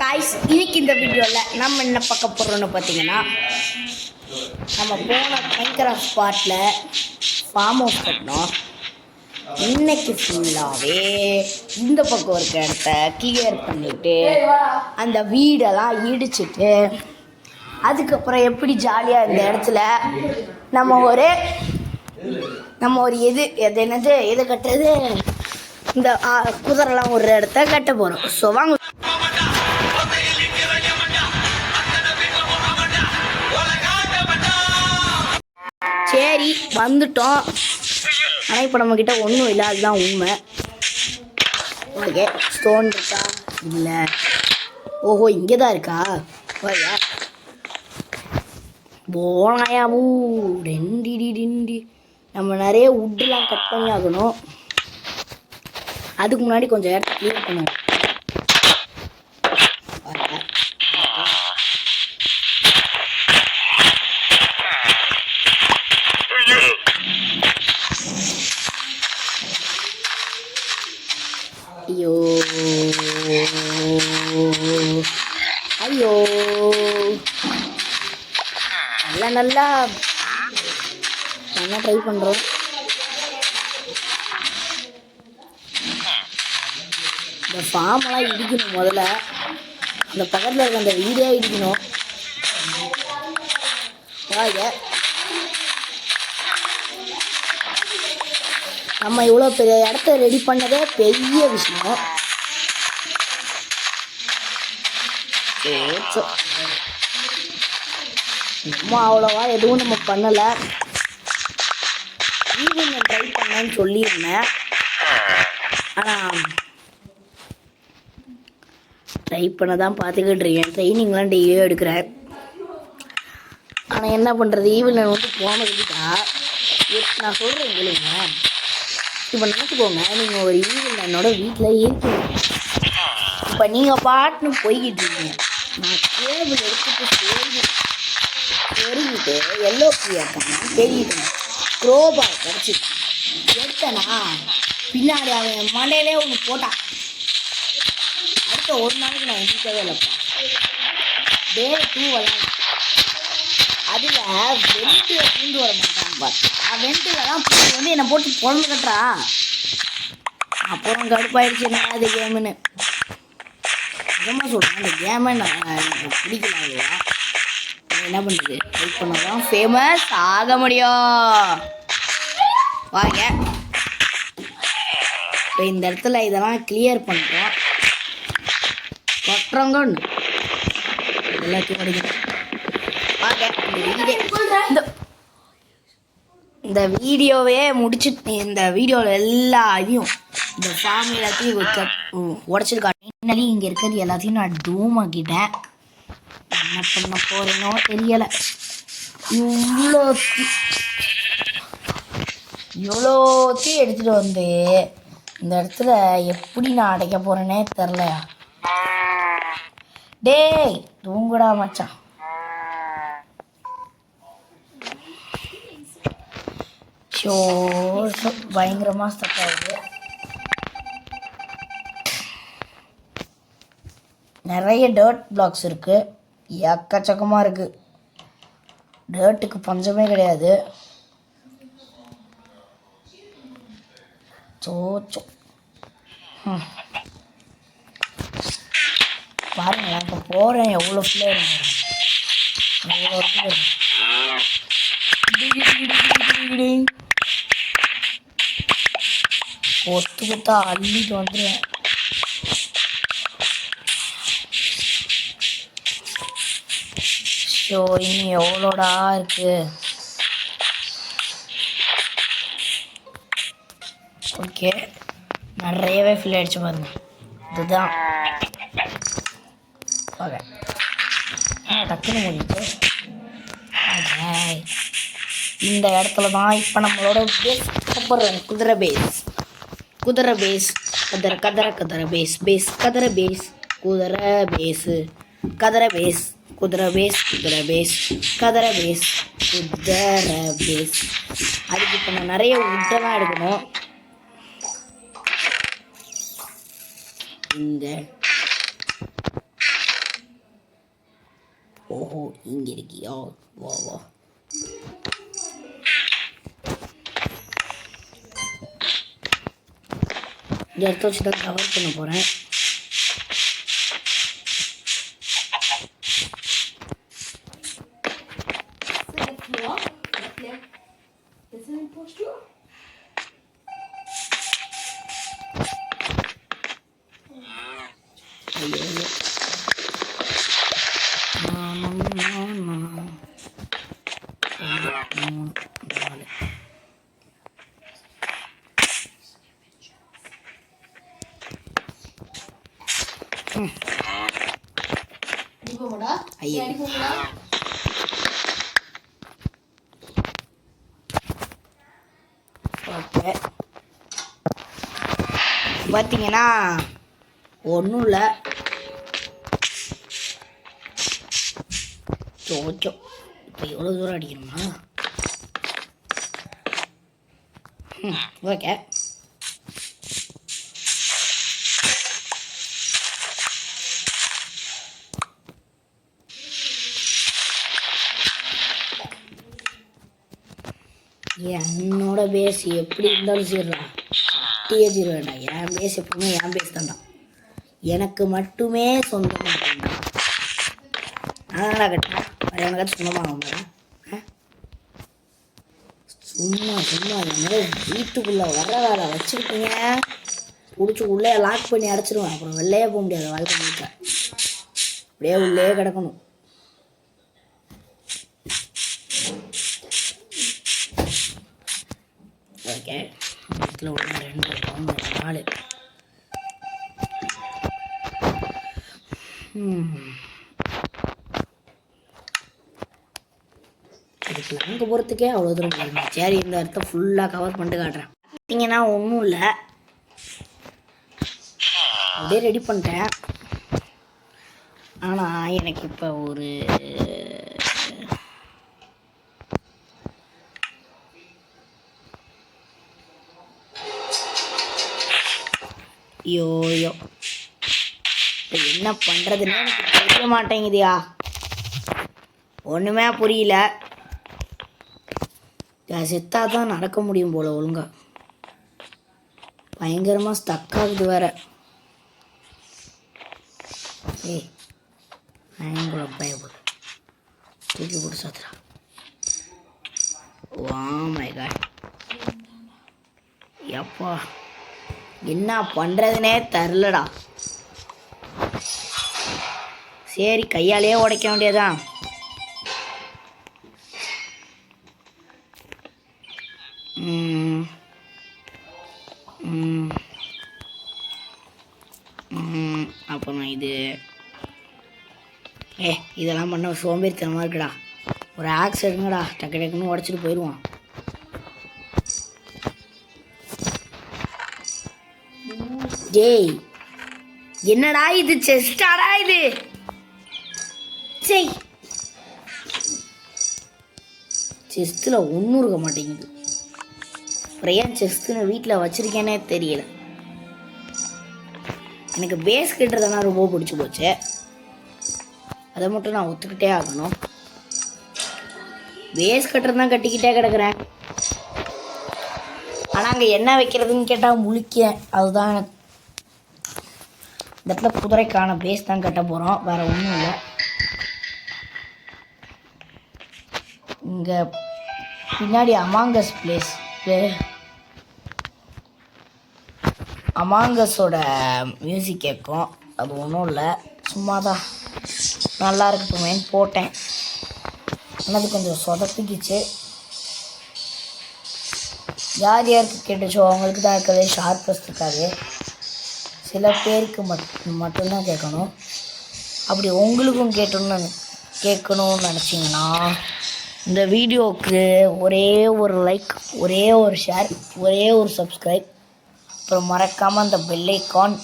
Guys, இன்னைக்கு இந்த வீடியோவில் நம்ம என்ன பார்க்க போகிறோம்னு பார்த்தீங்கன்னா, நம்ம போன மைன்கிராஃப்ட் ஸ்பாட்டில் ஃபார்ம் ஹவுஸ் கட்டினோம். இன்னைக்கு ஃபுல்லாகவே இந்த பக்கம் இருக்க இடத்த கிளியர் பண்ணிவிட்டு அந்த வீடெல்லாம் இடிச்சிட்டு அதுக்கப்புறம் எப்படி ஜாலியாக இந்த இடத்துல நம்ம ஒரு எது கட்டுறது, இந்த குதிரைலாம் ஒரு இடத்த கட்ட போகிறோம். ஸோ வாங்க. சரி, வந்துட்டோம். ஆனால் இப்போ நம்மக்கிட்ட ஒன்றும் இல்லை, அதுதான் உண்மை. ஓகே, ஸ்டோன் இருக்கா? இல்லை. ஓஹோ, இங்கே தான் இருக்கா? ஓகே, போனாயாமூ ரெண்டி நம்ம நிறைய உட்டெலாம் கட் பண்ணி ஆகணும். அதுக்கு முன்னாடி கொஞ்சம் இடத்த க்ளீன் பண்ணுவோம். ஐயோ ஐயோ, நல்லா ட்ரை பண்ணுறோம். இந்த ஃபார்மெல்லாம் இடிக்கணும். முதல்ல அந்த பக்கத்தில் இருக்க அந்த வீடே இடிக்கணும். நம்ம இவ்வளோ பெரிய இடத்த ரெடி பண்ணதே பெரிய விஷயம். நம்ம அவ்வளோவா எதுவும் நம்ம பண்ணலை. ஈவினிங் ட்ரை பண்ணேன்னு சொல்லியிருந்தேன், ஆனால் ட்ரை பண்ண தான் பார்த்துக்கிட்டு இருக்கேன். ட்ரைனிங்லாம் டெய்லியும் எடுக்கிறேன். ஆனால் என்ன பண்ணுறது, ஈவினிங் வந்து போனதுக்கிட்டா நான் சொல்கிறேன் இல்லைங்க. இப்போ நினச்சிக்கோங்க, நீங்கள் ஒரு ஈவினிங் என்னோட வீட்டில் இருக்கீங்க. இப்போ நீங்கள் பாட்டுன்னு போய்கிட்டு இருக்கீங்க. நான் கேபிள் எடுத்துகிட்டு சொருகிட்டு எல்லோ பிரியாக்கான தேடிட்டேன். க்ரோபால் கிடச்சி எடுத்தேனா, பின்னாடி அவன் மண்டையிலே ஒன்று போட்டான். அடுத்த ஒரு நாளைக்கு நான் எந்திரிக்கவே இல்லைப்பா. டே 2 விளாண்டேன். அதில் வெண்டில் பூண்டு வர மாட்டான்னு பார்த்தா வெண்டில் தான் பூண்டு வந்து என்னை போட்டு பொழந்து கட்டுறா. அப்புறம் கடுப்பாயிடுச்சு என்ன அது கேமுன்னு. நிஜமாக சொல்கிறேன், அந்த கேமை எனக்கு பிடிக்கல. இல்லையா, என்ன பண்ணுறது, ஹெல்ப் பண்ண தான் ஃபேமஸ் ஆக முடியும். வாங்க, இப்போ இந்த இடத்துல இதெல்லாம் கிளியர் பண்ணுறோம். கொட்டுறோங்க எல்லாத்தையும் படிக்கணும். இந்த வீடியோவே முடிச்சுட்டு இந்த வீடியோவில் எல்லாத்தையும் இந்த ஃபார்ம் எல்லாத்தையும் உடச்சிருக்காங்க. இங்கே இருக்கிறது எல்லாத்தையும் நான் டூம் ஆக்கிட்டேன். என்ன பண்ண போகிறேனோ தெரியலை. இவ்வளோத்தையும் எடுத்துகிட்டு வந்து இந்த இடத்துல எப்படி நான் அடைக்க போகிறேனே தெரிலையா. டேய் தூங்குடா மச்சான். பயங்கரமாக ஸ்டக் ஆகுது. நிறைய டர்ட் பிளாக்ஸ் இருக்குது, எக்கச்சக்கமாக இருக்குது. டர்ட்டுக்கு பஞ்சமே கிடையாது. பாருங்க, நான் இப்போ போகிறேன். எவ்வளோ ஃப்ளேர் கொத்தா அள்ளிட்டு வந்துடுவேன். ஸோ இன்னும் எவ்வளோடா இருக்கு. ஓகே, நிறையவே ஃபில் ஆகிடுச்சு பாருங்க. இதுதான் ஓகே, டக்குன்னு முடிஞ்சு. இந்த இடத்துல தான் இப்போ நம்மளோட பேஸ் போடுறோம். குதிரை பேஸ் கதற பேஸ் குதிரை பேஸ் கதற பேஸ் கதற பேஸ் குதிரை பேஸ். அதுக்கு இப்போ நான் நிறைய உட்டெல்லாம் எடுக்கணும். இந்த ஓஹோ, இங்கே இருக்கியா? வா வா. இந்த இடத்த வச்சு தான் கவர் பண்ண போகிறேன். ஓகே, பார்த்தீங்கன்னா ஒன்றும் இல்லை. சோச்சோ, இப்போ எவ்வளோ தூரம் அடிக்கணுமா? ஓகே, என்னோட பேஸ் எப்படி இருந்தாலும் சரிடா, டிஏஜிரோடா. என் பேஸ் எப்பவுமே என் பேஸ் தான்டா, எனக்கு மட்டுமே சொந்தமாக அதனால் கட்டினேன். வேறு எனக்காச்சும் சொந்தமாக ஆகும். சும்மா சும்மா என்னோட வீட்டுக்குள்ளே வர வேலை வச்சுக்கிட்டீங்க, பிடிச்சி உள்ளே லாக் பண்ணி அடைச்சிடுவேன். அப்புறம் வெளிலையே போக முடியாது. வாழ்க்கை முழுக்க அப்படியே உள்ளே கிடக்கணும். ஓகே, இடத்துல 1 2 3 4. இதுக்கு அங்கே போகிறதுக்கே அவ்வளோ தூரம் போயிருந்தேன். சரி, இந்த இடத்த ஃபுல்லாக கவர் பண்ணிட்டு காட்டுறேன். பார்த்தீங்கன்னா ஒன்றும் இல்லை, அப்படியே ரெடி பண்ணிட்டேன். ஆனால் எனக்கு இப்போ ஒரு யோயோ இப்போ என்ன பண்ணுறதுன்னு எனக்கு தெரிய மாட்டேங்குதியா, ஒன்றுமே புரியல. செத்தா தான் நடக்க முடியும் போல் ஒழுங்கா. பயங்கரமாக ஸ்டக் ஆகுது வேற. ஏய், கூட பயப்பட தூக்கி போட்டு சாத்துறா. வா மை காட், எப்பா என்ன பண்ணுறதுனே தெரிலடா. சரி, கையாலேயே உடைக்க வேண்டியதான். அப்புறம் இதெல்லாம் பண்ண சோம்பேறித்தனமாக இருக்குடா. ஒரு ஆக்ஸ் எடுங்கடா, டக்கு டக்குன்னு உடச்சிட்டு போயிடுவான். டேய், என்னடா இது? செஸ்டாடா இது? சரி, செஸ்ட்டில் ஒன்றும் இருக்க மாட்டேங்குது. அப்புறம் ஏன் செஸ்ட்டுன்னு வீட்டில் வச்சுருக்கேனே தெரியல. எனக்கு பேஸ் கட்டுறதுனா ரொம்ப பிடிச்சி போச்சு. அதை மட்டும் நான் ஒத்துக்கிட்டே ஆகணும். பேஸ் கட்டுறது தான் கட்டிக்கிட்டே கிடக்குறேன். ஆனால் அங்கே என்ன வைக்கிறதுன்னு கேட்டால் முழிக்கிறேன். அதுதான் எனக்கு இந்த இடத்துல குதிரைக்கான பேஸ் தான் கட்ட போகிறோம், வேறு ஒன்றும் இல்லை. இங்கே பின்னாடி அமாங்கஸ் அமாங்கஸோட மியூசிக் கேட்கும். அது ஒன்றும் இல்லை, சும்மா தான் நல்லா இருக்கட்டுமேன்னு போட்டேன். ஆனால் அது கொஞ்சம் சொதப்பிக்கிச்சு. யார் யாருக்கு கேட்டுச்சோ அவங்களுக்கு தான் இருக்கிறது, ஷார்ப்பஸ்ட் இருக்காது. சில பேருக்கு மட்டும்தான் கேட்கணும். அப்படி உங்களுக்கும் கேட்கணும்னு நினச்சிங்கன்னா இந்த வீடியோவுக்கு ஒரே ஒரு லைக், ஒரே ஒரு ஷேர், ஒரே ஒரு சப்ஸ்கிரைப், அப்புறம் மறக்காமல் அந்த பெல் ஐக்கான்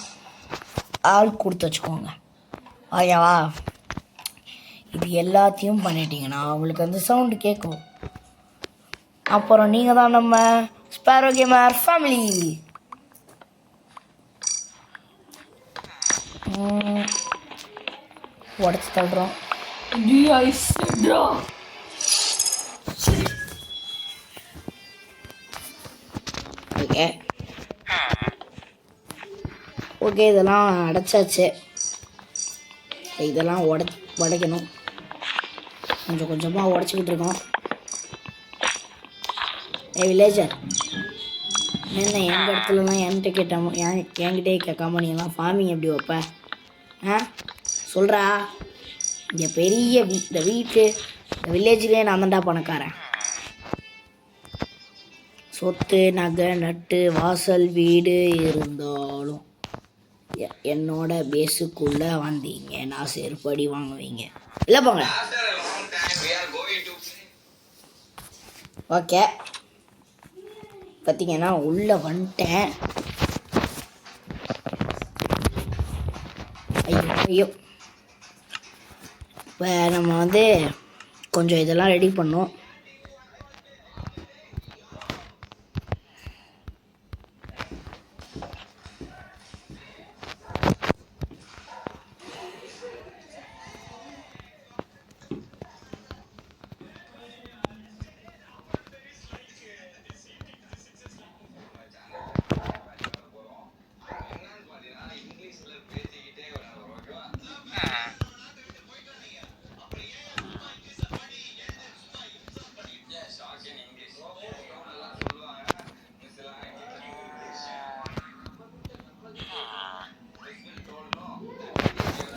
ஆல் கொடுத்து வச்சுக்கோங்க. ஓகேவா? இது எல்லாத்தையும் பண்ணிட்டீங்கன்னா அவங்களுக்கு அந்த சவுண்டு கேட்கும். அப்புறம் நீங்கள் தான் நம்ம ஸ்பேரோ கேமர் ஃபேமிலி. உடச்சி தள்ளுறோம். ஓகே ஓகே, இதெல்லாம் அடைச்சாச்சு. இதெல்லாம் உடைக்கணும். கொஞ்சம் கொஞ்சமாக உடச்சிக்கிட்டு இருக்கோம். வில்லேஜர் என்ன எங்கள் இடத்துலலாம் என்கிட்ட கேட்டாம என்கிட்டே கேட்காம நீங்களாம் ஃபார்மிங் எப்படி வைப்ப? சொல்கிறா. இங்கே பெரிய இந்த வீட்டு இந்த வில்லேஜ்லேயே நான் தான்டா பணக்காரன். சொத்து நகை நட்டு வாசல் வீடு இருந்தாலும் என்னோட பேஸுக்குள்ளே வந்தீங்க நான் செருப்படி வாங்குவீங்க. இல்லை போங்க. ஓகே, பார்த்தீங்கன்னா உள்ளே வந்துட்டேன். ஐயோ, இப்போ நம்ம கொஞ்சம் இதெல்லாம் ரெடி பண்ணோம்.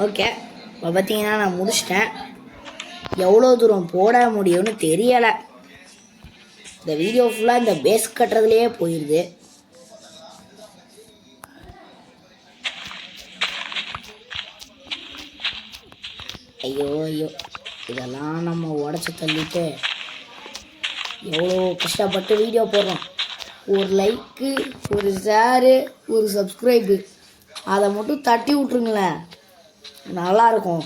ஓகே, இப்போ பார்த்தீங்கன்னா நான் முடிச்சிட்டேன். எவ்வளோ தூரம் போட முடியும்னு தெரியலை. இந்த வீடியோ ஃபுல்லாக இந்த பேஸ் கட்டுறதுலேயே போயிடுது. ஐயோ ஐயோ, இதெல்லாம் நம்ம உடச்சி தள்ளிட்டு எவ்வளோ கஷ்டப்பட்டு வீடியோ போடுறோம். ஒரு லைக்கு, ஒரு ஷேரு, ஒரு சப்ஸ்கிரைபு, அதை மட்டும் தட்டி விட்ருங்களேன், நல்லாயிருக்கும்.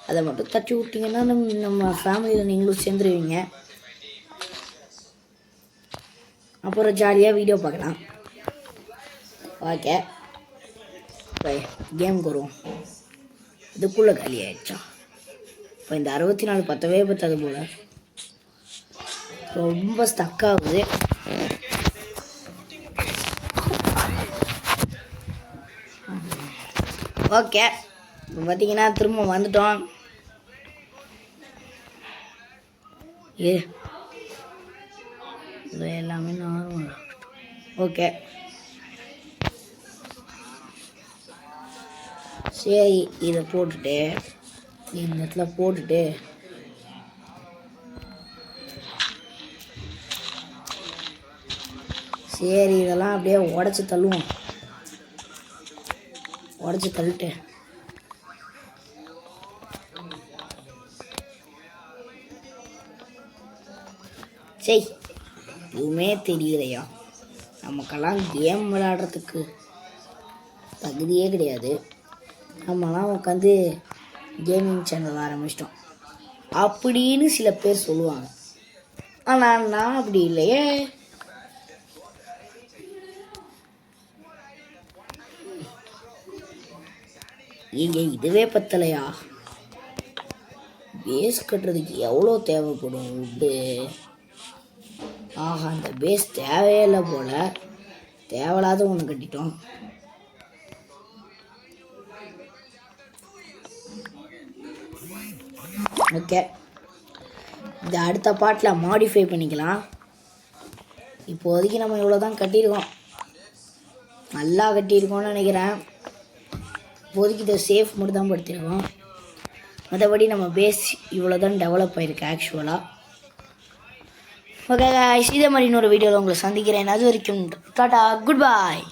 அதை மட்டும் தட்டி விட்டிங்கன்னா நம்ம ஃபேமிலியில் நீங்களும் சேர்ந்துருவீங்க. அப்புறம் ஜாலியாக வீடியோ பார்க்கலாம். ஓகே, கேமுக்கு வருவோம். இதுக்குள்ளே காலி ஆகிடுச்சா? இப்போ இந்த 64 பத்தவே பத்தாது போல், ரொம்ப ஸ்டக் ஆகுது. ஓகே, இப்போ பார்த்தீங்கன்னா திரும்ப வந்துட்டோம். இது எல்லாமே நார்மல். ஓகே, சரி, இதை போட்டுட்டு இந்த இடத்துல போட்டுட்டு சரி இதெல்லாம் அப்படியே உடச்சி தள்ளுவோம். உடச்சி தள்ளிட்டு சரி, எதுவுமே தெரியலையா? நமக்கெல்லாம் கேம் விளையாடுறதுக்கு தகுதியே கிடையாது. நம்மலாம் உட்காந்து கேமிங் சேனல் ஆரம்பிச்சிட்டோம் அப்படின்னு சில பேர் சொல்லுவாங்க. ஆனால் நான் அப்படி இல்லையே. ஏங்க, இதுவே பத்தலையா? பேஸ் கட்டுறதுக்கு எவ்வளோ தேவைப்படும் உட்டு? ஆஹா, அந்த பேஸ் தேவையே இல்லை போல. தேவையில்லாத ஒன்று கட்டிட்டோம். ஓகே, இந்த அடுத்த பாட்டில் மாடிஃபை பண்ணிக்கலாம். இப்போதைக்கு நம்ம இவ்வளோ தான் கட்டியிருக்கோம். நல்லா கட்டியிருக்கோம்னு நினைக்கிறேன். இப்போதைக்கு இதை சேஃப் மட்டும் தான் படுத்திருக்கோம். மற்றபடி நம்ம பேஸ் இவ்வளோ தான் டெவலப் ஆகிருக்கு ஆக்சுவலாக. ஓகே, இதே மாதிரி இன்னொரு வீடியோவில் உங்களை சந்திக்கிறேன். அது வரைக்கும் டாடா, குட் பாய்.